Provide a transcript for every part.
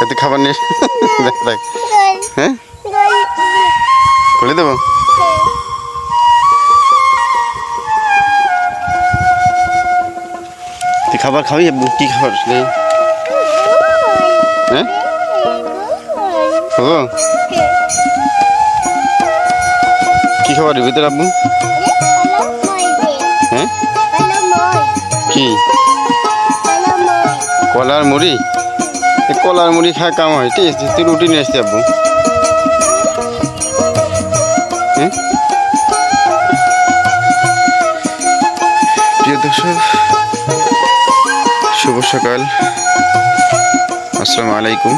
এতে খাবার নিয়ে দেখ দেখ। হ্যাঁ খুলে দেবো। তুই খাবার খাবি? কি খাবার নেই? হ্যাঁ খাবো। কি খাবার ভিতরে আব্বু? হ্যাঁ কি কলার মুড়ি? কলার মুড়ি খায় কাম হয়? ঠিক আছে, তুই রুটি নিয়ে আসছি আব্বু। হ্যাঁ প্রিয় দর্শক, শুভ সকাল, আসসালামু আলাইকুম।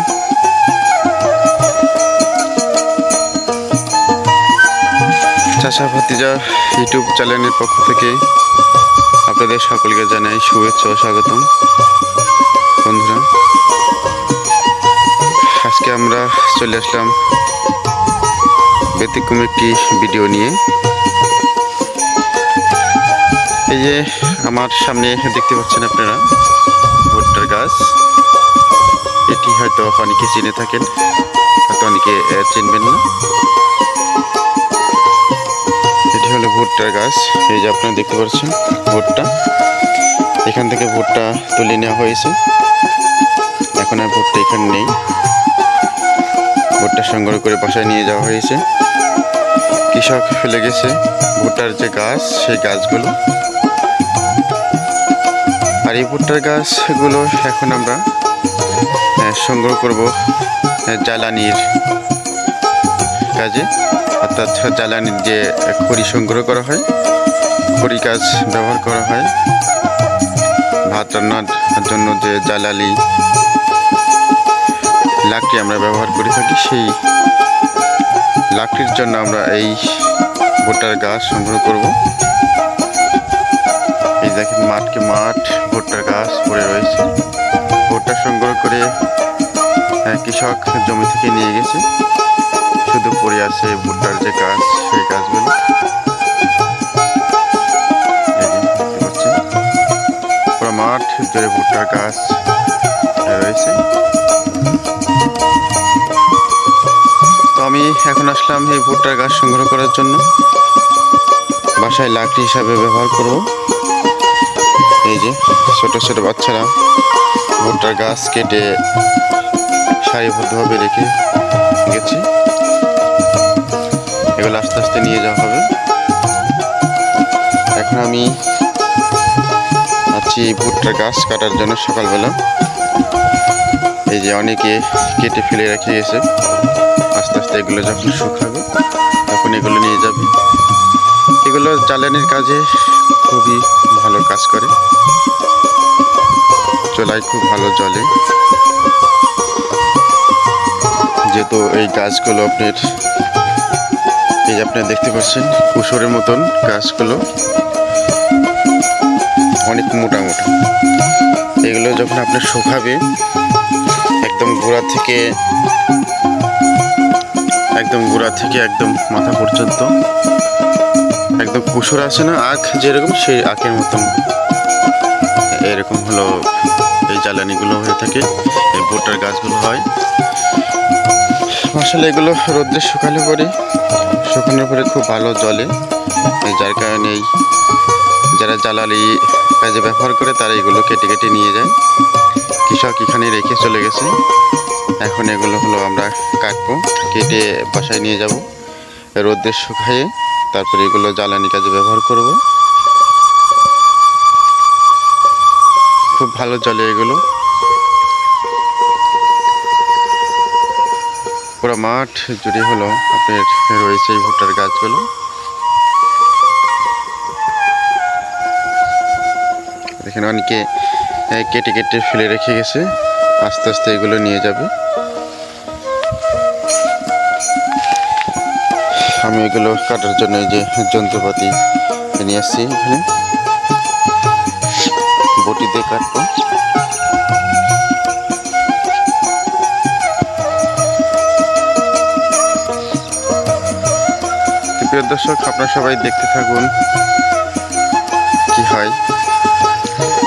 চাচা ভাতিজা ইউটিউব চ্যানেলের পক্ষ থেকে আপনাদের সকলকে জানাই শুভেচ্ছা ও স্বাগতম। বন্ধুরা, আজকে আমরা চলে আসলাম ব্যতিক্রম একটি ভিডিও নিয়ে। এই যে আমার সামনে দেখতে পাচ্ছেন আপনারা ভুট্টার গাছ। এটি হয়তো অনেকে চিনে থাকেন, হয়তো অনেকে চিনবেন না। এটি হলো ভুট্টার গাছ। এই যে আপনারা দেখতে পাচ্ছেন ভুট্টা, এখান থেকে ভুট্টা তুলে নেওয়া হয়েছে। এখন আর ভুট্টা এখানে নেই, ভুট্টা সংগ্রহ করে বাসায় নিয়ে যাওয়া হয়েছে। কৃষক ফেলে গেছে ভুট্টার যে গাছ, সেই গাছগুলো। আর এই ভুট্টার গাছগুলো এখন আমরা সংগ্রহ করব জ্বালানির কাজে, অর্থাৎ জ্বালানির যে খড়ি সংগ্রহ করা হয়, খড়ি কাজ ব্যবহার করা হয়। ভাত রান্নার জন্য যে জ্বালানি লাকড়ি আমরা ব্যবহার করে থাকি, সেই লাকড়ির জন্য আমরা এই ভুট্টার গাছ সংগ্রহ করব। এই দেখেন মাঠকে মাঠ ভুট্টার গাছ পড়ে রয়েছে। ভুট্টা সংগ্রহ করে কৃষক জমি থেকে নিয়ে গেছে, শুধু পড়ে আছে ভুট্টার যে গাছ, সেই গাছগুলো। দেখতে পাচ্ছেন পুরো মাঠ জুড়ে ভুট্টার গাছ রয়েছে। তো আমি এখন আসলাম এই ভুট্টার গাছ সংগ্রহ করার জন্য। বাসায় লাকড়ি হিসাবে ব্যবহার করব। এই যে ছোট ছোট বাচ্চারা ভুট্টার গাছ কেটে সারিবদ্ধভাবে রেখে গেছে। এগুলো আস্তে আস্তে নিয়ে যাওয়া হবে। এখন আমি আছি ভুট্টার গাছ কাটার জন্য সকালবেলা। এই যে অনেকে কেটে ফেলে রেখে গেছে, আস্তে আস্তে এগুলো যখন শুকাবে তখন এগুলো নিয়ে যাবে। এগুলো জ্বালানির কাজে খুবই ভালো কাজ করে, চুলায় খুব ভালো জ্বলে। যেহেতু এই গাছগুলো আপনারা দেখতে পাচ্ছেন কুশরের মতন গাছগুলো, অনেক মোটা মোটা। এগুলো যখন আপনার শুকাবে একদম গোড়া থেকে একদম মাথা পর্যন্ত, একদম কুশর আছে না আখ যেরকম, সেই আখের মতন এরকম হলো এই জ্বালানিগুলো হয়ে থাকে, এই ভুট্টার গাছগুলো হয়। আসলে এগুলো রোদ্রে শুকানোর পরে খুব ভালো জ্বলে, যার কারণে যারা জ্বালানি কাজে ব্যবহার করে তারা এগুলো কেটে কেটে নিয়ে যায়। কৃষক এখানে রেখে চলে গেছে। এখন এগুলো হলো আমরা কাটবো, কেটে বাসায় নিয়ে যাব, রোদ্রে শুকাইয়ে তারপরে এগুলো জ্বালানি কাজে ব্যবহার করব। খুব ভালো জ্বলে এগুলো। পুরো মাঠ জুড়ে হলো আপনার রয়েছে এই ভুট্টার গাছগুলো। দেখেন অনেকে কেটে কেটে ফেলে রেখে গেছে, আস্তে আস্তে এগুলো নিয়ে যাবে। আমি এগুলো কাটার জন্য এই যে যন্ত্রপাতি নিয়ে আসছি, এখানে বটি দিয়ে কাটবো। প্রিয় দর্শক, আপনারা সবাই দেখতে থাকুন কি হয়।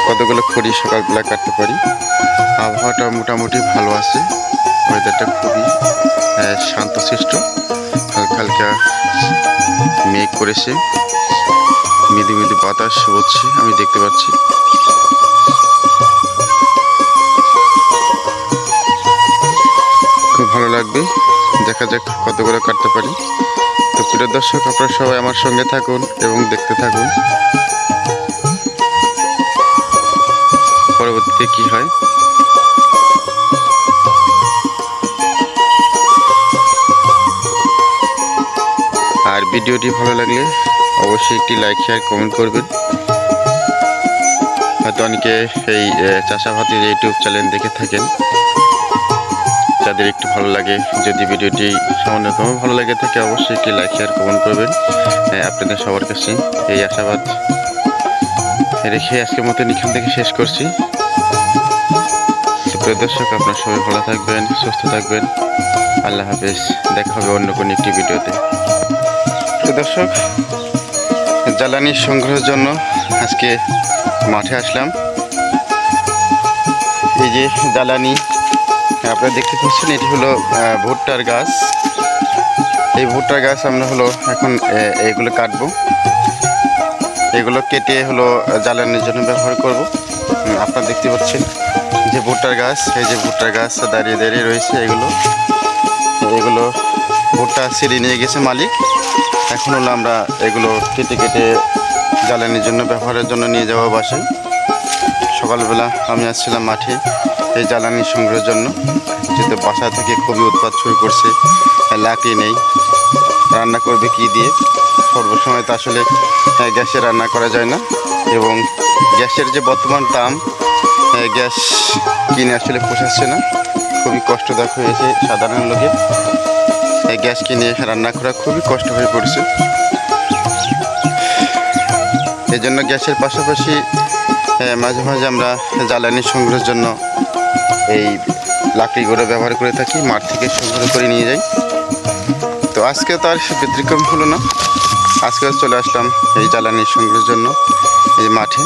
কতগুলো করি, সকালবেলা কাটতে পারি। আবহাওয়াটা মোটামুটি ভালো আছে, ওয়েদারটা খুবই শান্তশিষ্ট। হালকা হালকা মেঘ করেছে, মৃদু মৃদু বাতাস বলছে, আমি দেখতে পাচ্ছি। খুব ভালো লাগবে, দেখা যাক কতগুলো কাটতে পারি। তো প্রিয় দর্শক, আপনারা সবাই আমার সঙ্গে থাকুন এবং দেখতে থাকুন পরবর্তীতে কি হয়। আর ভিডিওটি ভালো লাগলে অবশ্যই একটি লাইক, শেয়ার, কমেন্ট করবেন। হয়তো অনেকে এই চাষাভাতির ইউটিউব চ্যানেল দেখে থাকেন, যাদের একটু ভালো লাগে, যদি ভিডিওটি সামান্যতম ভালো লাগে থাকে অবশ্যই একটি লাইক, শেয়ার, কমেন্ট করবেন। আপনাদের সবার কাছে এই আশাবাদ রেখে আজকের মতন এখান থেকে শেষ করছি। তো প্রিয় দর্শক, আপনার সবাই ভালো থাকবেন, সুস্থ থাকবেন। আল্লাহ হাফেজ, দেখা হবে অন্য কোনো একটি ভিডিওতে। প্রিয় দর্শক, জ্বালানি সংগ্রহের জন্য আজকে মাঠে আসলাম। এই যে জ্বালানি আপনারা দেখতে পাচ্ছেন, এটি হলো ভুট্টার গাছ। এই ভুট্টার গাছ আমরা হলো এখন এগুলো কাটবো, এগুলো কেটে হলো জ্বালানির জন্য ব্যবহার করব। আপনারা দেখতে পাচ্ছেন যে ভুট্টার গাছ, এই যে ভুট্টার গাছ দাঁড়িয়ে দাঁড়িয়ে রয়েছে। এগুলো ভুট্টা ছিঁড়ে নিয়ে গেছে মালিক। এখন হলো আমরা এগুলো কেটে কেটে জ্বালানির জন্য ব্যবহারের জন্য নিয়ে যাবো বাসায়। সকালবেলা আমি আসছিলাম মাঠে এই জ্বালানি সংগ্রহের জন্য, যেহেতু বাসা থেকে খুবই উৎপাত শুরু করছে, লাকড়ি নেই, রান্না করবে কি দিয়ে। সর্বসময় তো আসলে গ্যাসে রান্না করা যায় না, এবং গ্যাসের যে বর্তমান দাম, গ্যাস কিনে আসলে পোষাচ্ছে না। খুবই কষ্টদায়ক হয়েছে সাধারণ লোকের, গ্যাস কিনে রান্না করা খুবই কষ্ট হয়ে পড়ছে। এই জন্য গ্যাসের পাশাপাশি মাঝে মাঝে আমরা জ্বালানি সংগ্রহের জন্য এই লাকড়িগুলো ব্যবহার করে থাকি, মাঠ থেকে সংগ্রহ করে নিয়ে যাই। তো আজকে তো আর ব্যতিক্রম হলো না, আজকে চলে আসলাম এই জ্বালানি সংগ্রহের জন্য এই মাঠে।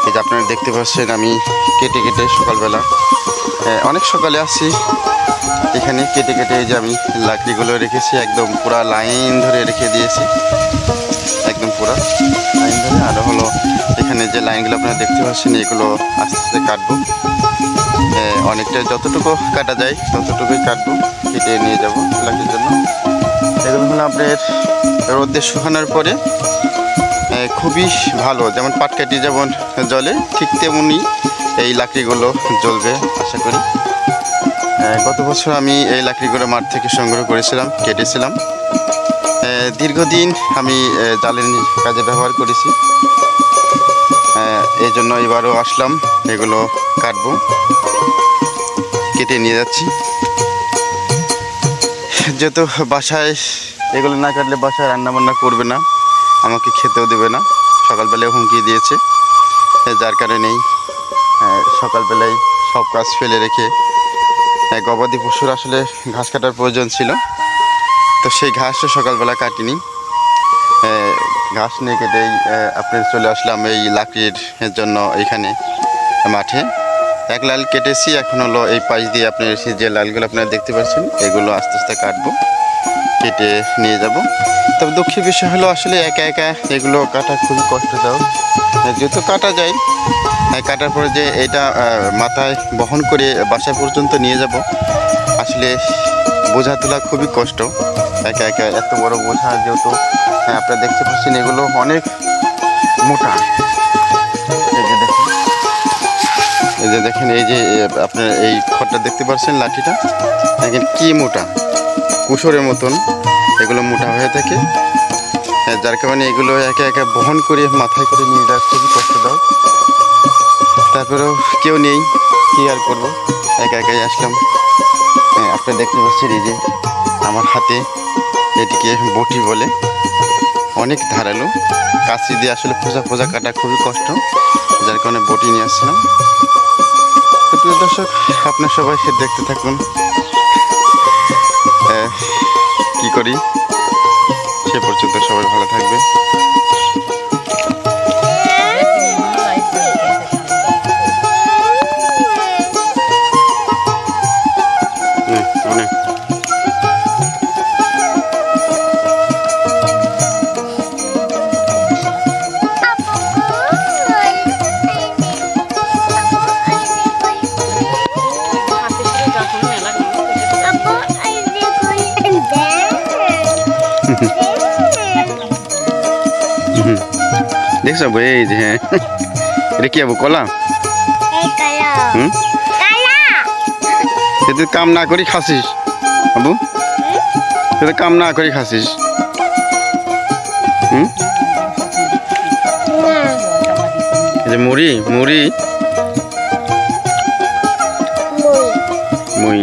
এই যে আপনারা দেখতে পাচ্ছেন, আমি কেটে কেটে সকালবেলা অনেক সকালে আসছি এখানে, কেটে কেটে এই যে আমি লাকড়িগুলো রেখেছি, একদম পুরা লাইন ধরে রেখে দিয়েছি, একদম পুরা লাইন ধরে। আরও হলো এখানে যে লাইনগুলো আপনারা দেখতে পাচ্ছেন, এগুলো আস্তে আস্তে কাটবো, অনেকটা যতটুকু কাটা যায় ততটুকুই কাটবো, কেটে নিয়ে যাবো লাকড়ির জন্য। এগুলো হলো আপনার রোদে শুকানোর পরে খুবই ভালো, যেমন পাটকাঠি যেমন জ্বলে ঠিক তেমনি এই লাকড়িগুলো জ্বলবে আশা করি। গত বছর আমি এই লাকড়িগুলো মাঠ থেকে সংগ্রহ করেছিলাম, কেটেছিলাম। দীর্ঘদিন আমি জ্বালানি কাজে ব্যবহার করেছি, এই জন্য এবারও আসলাম, এগুলো কাটবো, কেটে নিয়ে যাচ্ছি। যেহেতু বাসায় এগুলো না কাটলে বাসায় রান্নাবান্না করবে না, আমাকে খেতেও দেবে না, সকালবেলায় হুমকি দিয়েছে। যার কারণেই সকালবেলায় সব কাজ ফেলে রেখে গবাদি পশুর আসলে ঘাস কাটার প্রয়োজন ছিল, তো সেই ঘাসও সকালবেলা কাটিনি। ঘাস নিয়ে কেটেই আপনি চলে আসলাম এই লাকড়ির জন্য এইখানে মাঠে। এক লাল কেটেছি, এখন হলো এই পাশ দিয়ে আপনার যে লালগুলো আপনারা দেখতে পাচ্ছেন, এগুলো আস্তে আস্তে কাটবো, কেটে নিয়ে যাব। তবে দুঃখের বিষয় হলো আসলে একা একা এগুলো কাটা খুবই কষ্টদায়ক। যেহেতু কাটা যায়, কাটার পরে যে এটা মাথায় বহন করে বাসা পর্যন্ত নিয়ে যাব, আসলে বোঝা তোলা খুবই কষ্ট। একা একা এত বড় বোঝা, যেহেতু আপনারা দেখতে পাচ্ছেন এগুলো অনেক মোটা। এই যে দেখেন, এই যে আপনার এই খড়টা দেখতে পাচ্ছেন, লাঠিটা দেখেন কি মোটা, কুসরের মতন এগুলো মোটা হয়ে থাকে। যার কারণে এগুলো একা একা বহন করে মাথায় করে নিয়ে যাওয়া খুবই কষ্টদায়ক। তারপরেও কেউ নেই, কী আর করবো, একা একাই আসলাম। আপনারা দেখতে পাচ্ছেন এই যে আমার হাতে, এটিকে বটি বলে, অনেক ধারালো, কাঁচি দিয়ে আসলে পোজা পোজা কাটা খুবই কষ্ট, যার কারণে বটি নিয়ে আসছিলাম। তো প্রিয় দর্শক, আপনার সবাই দেখতে থাকুন কি করি, সে পর্যন্ত সবাই ভালো থাকবে। দেখছো আবু এই যে হ্যাঁ এটা কি আবু কলা হুম তুই কাম না করি খাসিস আবু তুই কাম না করি খাসিস হুম এই যে মুড়ি মুড়ি মুই